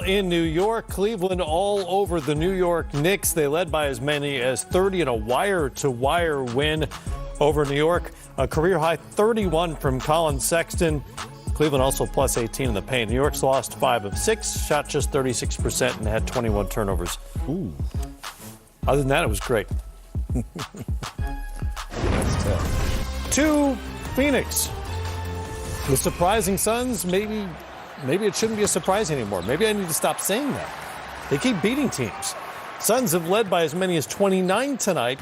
in New York. Cleveland all over the New York Knicks. They led by as many as 30 in a wire-to-wire win over New York. A career-high 31 from Colin Sexton. Cleveland also plus 18 in the paint. New York's lost 5 of 6, shot just 36%, and had 21 turnovers. Ooh. Other than that, it was great. That's tough. To Phoenix. The surprising Suns, maybe it shouldn't be a surprise anymore. Maybe I need to stop saying that. They keep beating teams. Suns have led by as many as 29 tonight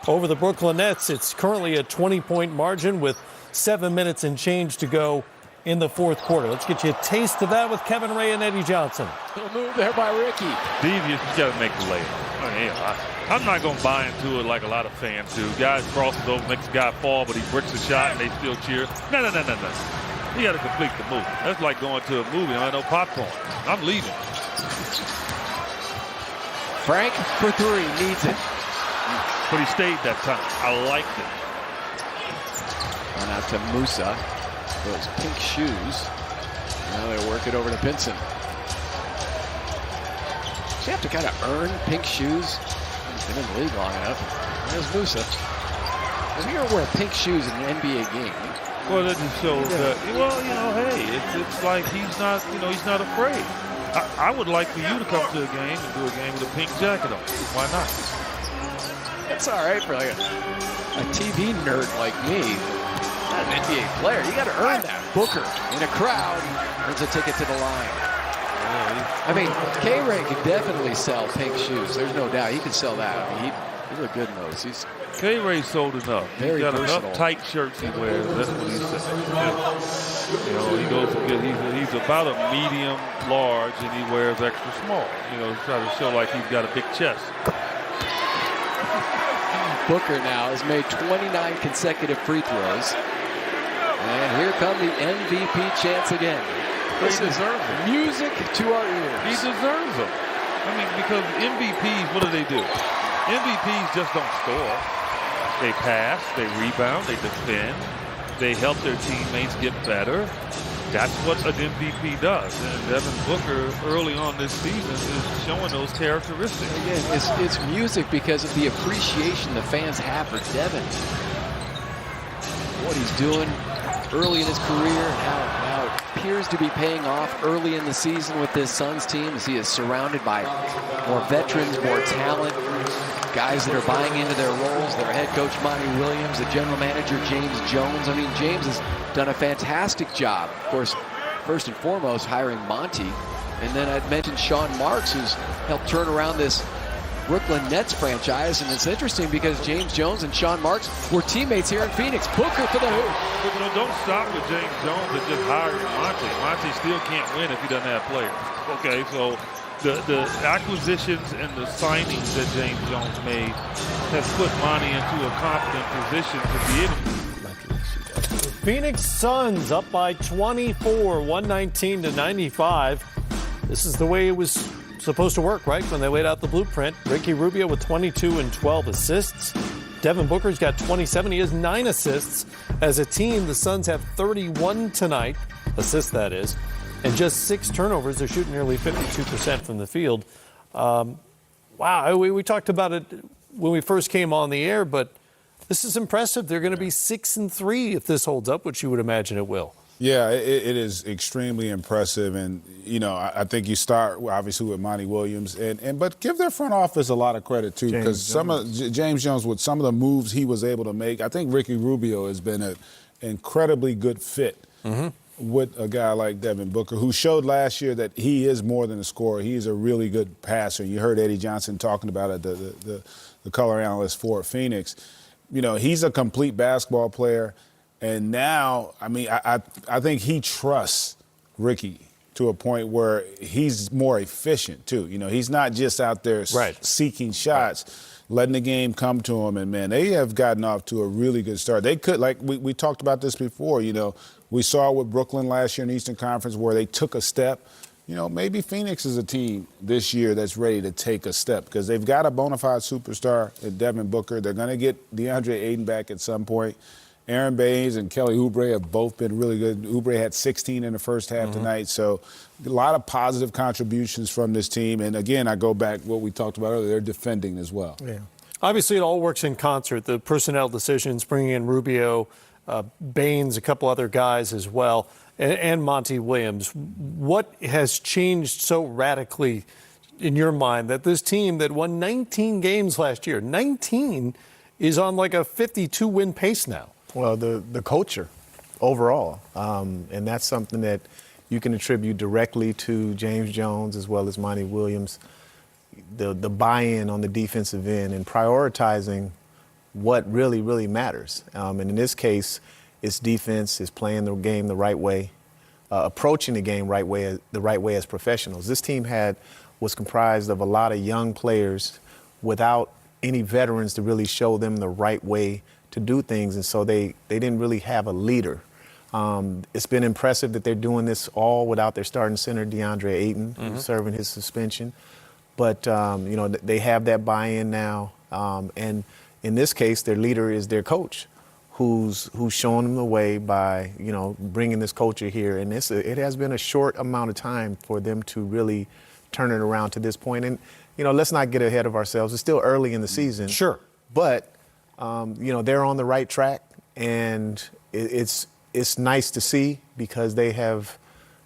over the Brooklyn Nets. It's currently a 20-point margin with 7 minutes and change to go in the fourth quarter. Let's get you a taste of that with Kevin Ray and Eddie Johnson. Little move there by Ricky. Devious, you got to make the layup. I'm not going to buy into it like a lot of fans do. Guys crosses over, makes a guy fall, but he bricks the shot and they still cheer. No. You got to complete the move. That's like going to a movie. I know popcorn. I'm leaving. Frank for 3, needs it. But he stayed that time. I liked it. Run out to Musa. Those pink shoes. Now they work it over to Pinson. So you have to kind of earn pink shoes. Been in the league long enough. There's Musa. If you're going to wear pink shoes in an NBA game. Well, that just shows that, hey, it's like he's not afraid. I would like for you to come to a game and do a game with a pink jacket on. Why not? It's all right for like a TV nerd like me. Not an NBA player. You got to earn that. Booker in a crowd earns a ticket to the line. I mean, K-Ray could definitely sell pink shoes. There's no doubt. He could sell that. I mean, he look good in those. K-Ray sold enough. Very He's got versatile. enough tight shirts he wears. That's what he said. Yeah. He goes to get. He's about a medium large, and he wears extra small. Try to show like he's got a big chest. Booker now has made 29 consecutive free throws. And here come the MVP chants again. This is music to our ears. He deserves them. I mean, because MVPs, what do? MVPs just don't score. They pass, they rebound, they defend, they help their teammates get better. That's what an MVP does. And Devin Booker, early on this season, is showing those characteristics. Again, it's music because of the appreciation the fans have for Devin. What he's doing early in his career and how it appears to be paying off early in the season with this Suns team as he is surrounded by more veterans, more talent, guys that are buying into their roles. Their head coach, Monty Williams, the general manager, James Jones. I mean, James has done a fantastic job. Of course, first and foremost, hiring Monty. And then I'd mentioned Sean Marks, who's helped turn around this Brooklyn Nets franchise. And it's interesting because James Jones and Sean Marks were teammates here in Phoenix. Booker for the hoop. But don't stop with James Jones and just hire Monty. Monty still can't win if he doesn't have players. Okay, so the acquisitions and the signings that James Jones made has put Monty into a confident position to be able to. Phoenix Suns up by 24, 119-95. This is the way it was supposed to work, right? When they laid out the blueprint. Ricky Rubio with 22 and 12 assists. Devin Booker's got 27. He has 9 assists. As a team, the Suns have 31 tonight. Assists, that is. And just 6 turnovers. They're shooting nearly 52% from the field. Wow, we talked about it when we first came on the air, but this is impressive. They're going to be 6-3 if this holds up, which you would imagine it will. Yeah, it is extremely impressive, and I think you start obviously with Monty Williams, but give their front office a lot of credit too, because James Jones with some of the moves he was able to make. I think Ricky Rubio has been an incredibly good fit with a guy like Devin Booker, who showed last year that he is more than a scorer. He is a really good passer. You heard Eddie Johnson talking about it, the color analyst for Phoenix. He's a complete basketball player. And now, I think he trusts Ricky to a point where he's more efficient, too. He's not just out there seeking shots, letting the game come to him. And, man, they have gotten off to a really good start. They could, like we talked about this before, we saw with Brooklyn last year in the Eastern Conference where they took a step. Maybe Phoenix is a team this year that's ready to take a step because they've got a bona fide superstar in Devin Booker. They're going to get DeAndre Ayton back at some point. Aaron Baines and Kelly Oubre have both been really good. Oubre had 16 in the first half tonight, so a lot of positive contributions from this team. And again, I go back what we talked about earlier, they're defending as well. Yeah. Obviously, it all works in concert. The personnel decisions, bringing in Rubio, Baines, a couple other guys as well, and Monty Williams. What has changed so radically in your mind that this team that won 19 games last year, 19, is on like a 52-win pace now? Well, the culture overall, and that's something that you can attribute directly to James Jones as well as Monty Williams. The buy-in on the defensive end and prioritizing what really, really matters. And in this case, it's defense, is playing the game the right way, approaching the game the right way as professionals. This team was comprised of a lot of young players without any veterans to really show them the right way to do things, and so they didn't really have a leader. It's been impressive that they're doing this all without their starting center, DeAndre Ayton, who's serving his suspension. But, they have that buy-in now. And in this case, their leader is their coach, who's showing them the way by, bringing this culture here. And it has been a short amount of time for them to really turn it around to this point. And, let's not get ahead of ourselves. It's still early in the season. Sure. But, they're on the right track. And it's nice to see because they have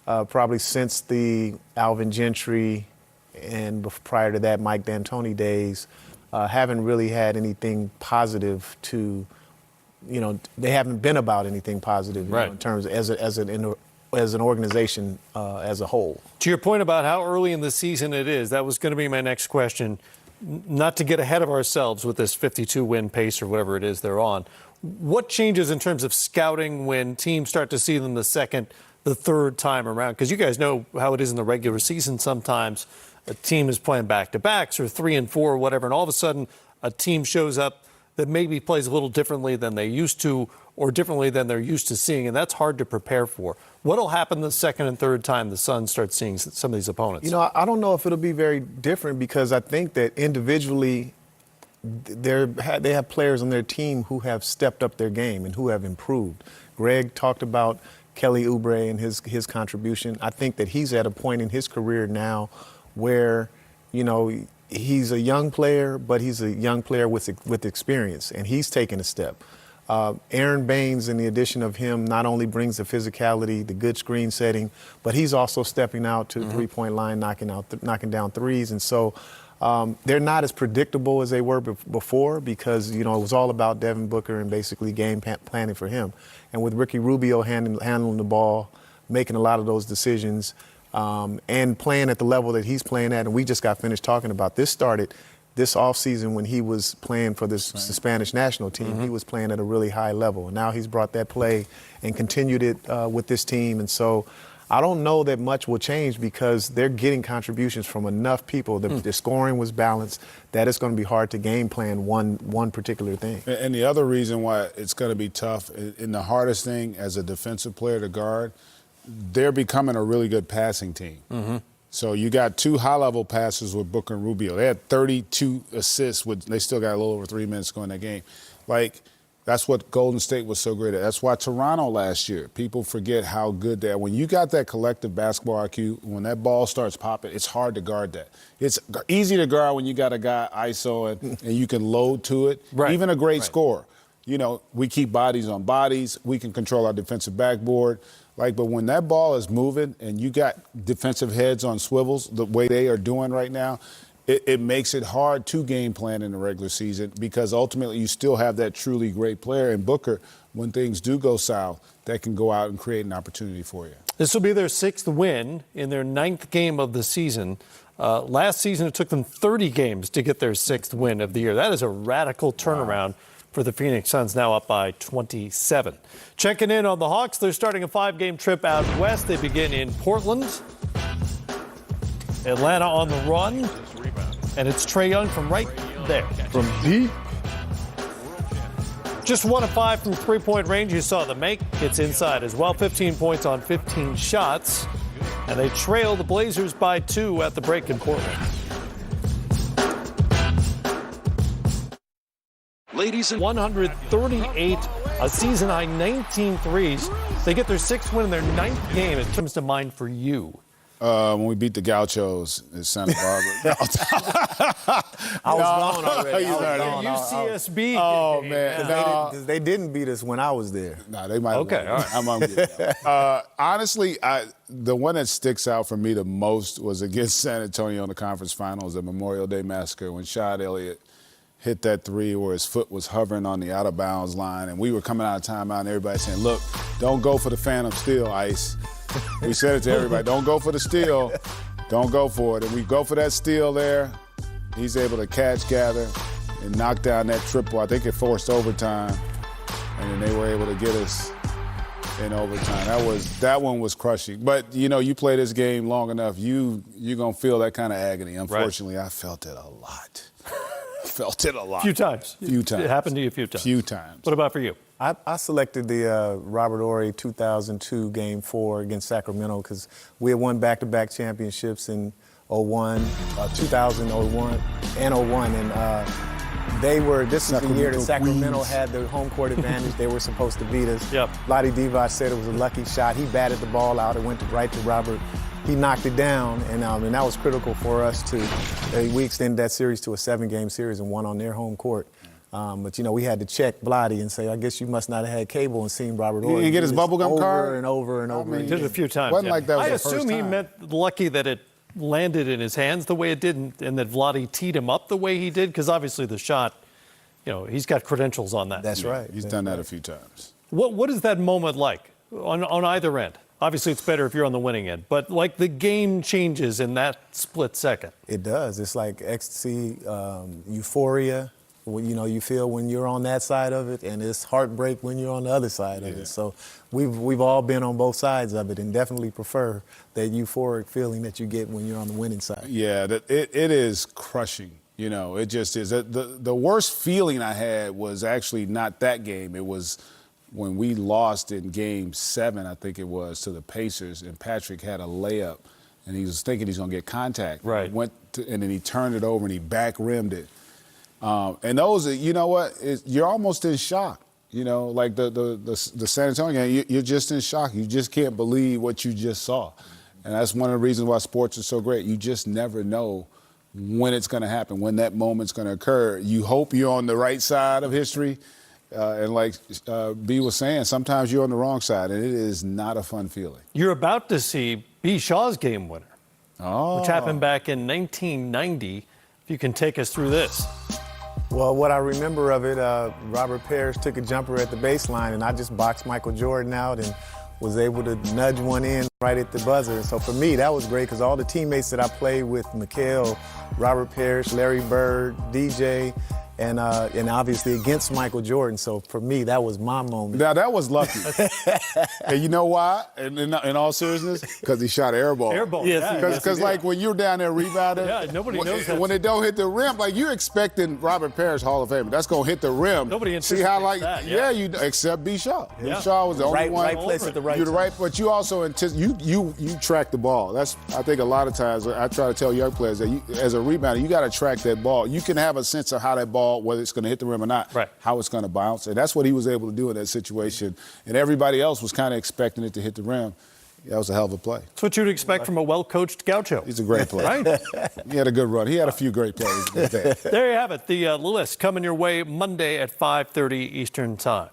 probably since the Alvin Gentry and prior to that, Mike D'Antoni days, haven't really had anything positive to, they haven't been about anything positive in terms of as an organization as a whole. To your point about how early in the season it is, that was going to be my next question. Not to get ahead of ourselves with this 52-win pace or whatever it is they're on. What changes in terms of scouting when teams start to see them the second, the third time around? Because you guys know how it is in the regular season sometimes. A team is playing back-to-backs or 3 and 4 or whatever, and all of a sudden a team shows up that maybe plays a little differently than they used to or differently than they're used to seeing, and that's hard to prepare for. What'll happen the second and third time the Suns start seeing some of these opponents? I don't know if it'll be very different because I think that individually they have players on their team who have stepped up their game and who have improved. Greg talked about Kelly Oubre and his contribution. I think that he's at a point in his career now where, he's a young player, but he's a young player with experience, and he's taken a step. Aaron Baines, in the addition of him, not only brings the physicality, the good screen setting, but he's also stepping out to the three-point line, knocking down threes. And so they're not as predictable as they were before because, it was all about Devin Booker and basically game planning for him. And with Ricky Rubio handling the ball, making a lot of those decisions, and playing at the level that he's playing at, and we just got finished talking about this started this offseason when he was playing for the Spanish national team. He was playing at a really high level, and now he's brought that play and continued it with this team. And so I don't know that much will change because they're getting contributions from enough people. The scoring was balanced that it's going to be hard to game plan one particular thing. And the other reason why it's going to be tough, and the hardest thing as a defensive player to guard, they're becoming a really good passing team. So you got two high-level passers with Booker and Rubio. They had 32 assists. They still got a little over 3 minutes to go in that game. That's what Golden State was so great at. That's why Toronto last year, people forget how good they are. When you got that collective basketball IQ, when that ball starts popping, it's hard to guard that. It's easy to guard when you got a guy ISO and you can load to it. Even a great scorer. We keep bodies on bodies. We can control our defensive backboard. But when that ball is moving and you got defensive heads on swivels the way they are doing right now, it makes it hard to game plan in the regular season because ultimately you still have that truly great player in Booker. When things do go south, that can go out and create an opportunity for you. This will be their 6th win in their 9th game of the season. Last season, it took them 30 games to get their 6th win of the year. That is a radical turnaround for the Phoenix Suns, now up by 27. Checking in on the Hawks, they're starting a 5-game trip out west. They begin in Portland, Atlanta on the run, and it's Trae Young from right there. From deep. Just 1 of 5 from three-point range. You saw the make. Gets inside as well. 15 points on 15 shots. And they trail the Blazers by 2 at the break in Portland. ladies and 138, a season high 19 threes. They get their 6th win in their 9th game. It comes to mind for you. When we beat the Gauchos in Santa Barbara. I was gone already. UCSB. Oh, game, man. Because they didn't beat us when I was there. No, they might. Okay, all right. I'm gonna get that. Honestly, the one that sticks out for me the most was against San Antonio in the conference finals, the Memorial Day Massacre, when Shad Elliott hit that three where his foot was hovering on the out-of-bounds line, and we were coming out of timeout, and everybody saying, look, don't go for the phantom steal, Ice. We said it to everybody, don't go for the steal, don't go for it. And we go for that steal there. He's able to catch, gather, and knock down that triple. I think it forced overtime, and then they were able to get us in overtime. That one was crushing. But, you know, you play this game long enough, you're going to feel that kind of agony. Unfortunately, I felt it a lot. Felt it a lot. Few times. Few times. It happened to you a few times. Few times. What about for you? I selected the Robert Horry 2002 Game 4 against Sacramento because we had won back-to-back championships in 2001 and 01. And this is the year that Sacramento had the home court advantage. They were supposed to beat us. Yep. Lottie Divac said it was a lucky shot. He batted the ball out. It went right to Robert. He knocked it down, and that was critical for us we extended that series to a 7-game series and won on their home court. But, you know, we had to check Blotty and say, I guess you must not have had cable and seen Robert Horry. You get his bubblegum card? Over and over and over He did it a few times. Wasn't like that was I the first assume he time. meant lucky that it landed in his hands the way it did and that Vlade teed him up the way he did, because obviously the shot, you know, he's got credentials on that. That's right. He's done that a few times. What is that moment like on either end? Obviously, it's better if you're on the winning end, but like the game changes in that split second. It does. It's like ecstasy, euphoria. You know, you feel when you're on that side of it, and it's heartbreak when you're on the other side of it. So we've all been on both sides of it, and definitely prefer that euphoric feeling that you get when you're on the winning side. Yeah, it is crushing. You know, it just is. The worst feeling I had was actually not that game. It was when we lost in Game 7, I think it was, to the Pacers, and Patrick had a layup, and he was thinking he's going to get contact. Right. And then he turned it over, and he back-rimmed it. And those, you know what, you're almost in shock. You know, like the San Antonio game, you're just in shock. You just can't believe what you just saw. And that's one of the reasons why sports is so great. You just never know when it's going to happen, when that moment's going to occur. You hope you're on the right side of history. And like B was saying, sometimes you're on the wrong side, and it is not a fun feeling. You're about to see B. Shaw's game winner, which happened back in 1990. If you can take us through this. Well, what I remember of it, Robert Parrish took a jumper at the baseline, and I just boxed Michael Jordan out and was able to nudge one in right at the buzzer. And so for me, that was great because all the teammates that I played with, Mikhail, Robert Parrish, Larry Bird, DJ, and obviously against Michael Jordan. So for me, that was my moment. Now, that was lucky. And you know why? In all seriousness? Because he shot air ball. Air ball, Yes, because like when you're down there rebounding, nobody knows that. When it don't hit the rim, like you're expecting Robert Parrish, Hall of Famer, that's going to hit the rim. Nobody See how anticipates that, you except B. Shaw. B. Shaw was the only one. Right place at the right You're the time. right, but you also you track the ball. That's, I think a lot of times I try to tell young players that as a rebounder, you got to track that ball. You can have a sense of how that ball, whether it's going to hit the rim or not, how it's going to bounce. And that's what he was able to do in that situation. And everybody else was kind of expecting it to hit the rim. That was a hell of a play. That's what you'd expect from a well-coached Gaucho. He's a great player. Right? He had a good run. He had a few great plays. There you have it. The list coming your way Monday at 5:30 Eastern Time.